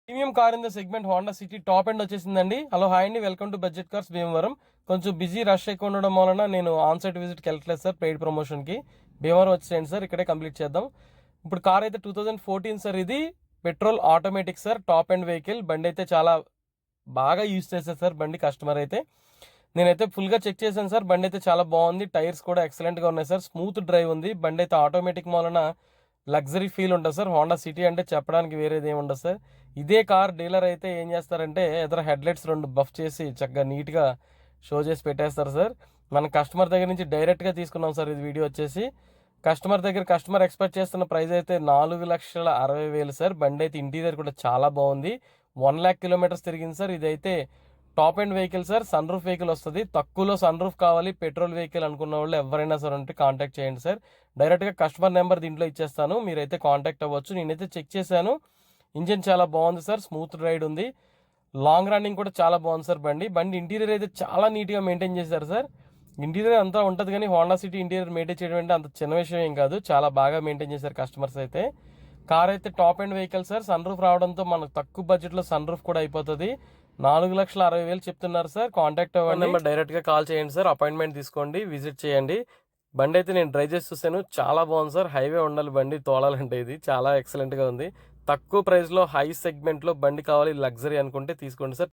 Premium car in the segment Honda city top end వచ్చేసిందండి. Hello hi అండి, welcome to budget cars Bhimavaram. కొంచెం busy rush ఎక్కువ ఉండడం వలన నేను ఆన్ సైట్ విజిట్కి వెళ్ళట్లేదు సార్, పెయిడ్ ప్రమోషన్కి. భీమవరం వచ్చేయండి సార్, ఇక్కడే కంప్లీట్ చేద్దాం. ఇప్పుడు కార్ అయితే 2014 సార్, ఇది petrol automatic sir, top end vehicle. బండి అయితే చాలా బాగా యూజ్ చేశారు సార్ బండి కస్టమర్ అయితే. నేనైతే ఫుల్గా చెక్ చేశాను సార్, బండి అయితే చాలా బాగుంది. టైర్స్ కూడా ఎక్సలెంట్గా ఉన్నాయి సార్, స్మూత్ డ్రైవ్ ఉంది. బండి అయితే ఆటోమేటిక్ వలన లగ్జరీ ఫీల్ ఉంటుంది సార్. హోండా సిటీ అంటే చెప్పడానికి వేరేది ఏమి ఉండదు సార్. ఇదే కార్ డీలర్ అయితే ఏం చేస్తారంటే ఎదురు హెడ్లైట్స్ 2 బఫ్ చేసి చక్కగా నీట్గా షో చేసి పెట్టేస్తారు సార్. మన కస్టమర్ దగ్గర నుంచి డైరెక్ట్గా తీసుకున్నాం సార్ ఇది వీడియో వచ్చేసి. కస్టమర్ ఎక్స్పెక్ట్ చేస్తున్న ప్రైస్ అయితే 4,60,000 సార్. బండి అయితే ఇంటీరియర్ కూడా చాలా బాగుంది. 1,00,000 కిలోమీటర్స్ తిరిగింది సార్. ఇదైతే top end vehicle sir, sunroof vehicle వస్తుంది. తక్కువలో సన్ రూఫ్ కావాలి, పెట్రోల్ వెహికల్ అనుకున్న వాళ్ళు ఎవరైనా సరే ఉంటే కాంటాక్ట్ చేయండి సార్. డైరెక్ట్గా కస్టమర్ నెంబర్ దీంట్లో ఇచ్చేస్తాను, మీరైతే కాంటాక్ట్ అవ్వచ్చు. నేనైతే చెక్ చేశాను, ఇంజిన్ చాలా బాగుంది సార్, స్మూత్ రైడ్ ఉంది. లాంగ్ రన్నింగ్ కూడా చాలా బాగుంది సార్. బండి ఇంటీరియర్ అయితే చాలా నీట్గా మెయింటైన్ చేశారు సార్. ఇంటీరియర్ అంతా ఉంటుంది కానీ హోండా సిటీ ఇంటీరియర్ మెయింటైన్ చేయడం అంటే అంత చిన్న విషయం ఏం కాదు, చాలా బాగా మెయింటైన్ చేశారు కస్టమర్స్ అయితే. కార్ అయితే top end vehicle sir, sunroof రావడంతో మనకు తక్కువ బడ్జెట్లో సన్ రూఫ్ కూడా అయిపోతుంది. 4,60,000 చెప్తున్నారు సార్. కాంటాక్ట్ అవ్వండి, డైరెక్ట్గా కాల్ చేయండి సార్, అపాయింట్మెంట్ తీసుకోండి, విజిట్ చేయండి. బండి అయితే నేను డ్రైవ్ చేసి చూసాను, చాలా బాగుంది సార్. హైవే ఉండాలి బండి తోలాలంటే, ఇది చాలా ఎక్సలెంట్గా ఉంది. తక్కువ ప్రైస్లో హై సెగ్మెంట్లో బండి కావాలి, లగ్జరీ అనుకుంటే తీసుకోండి సార్.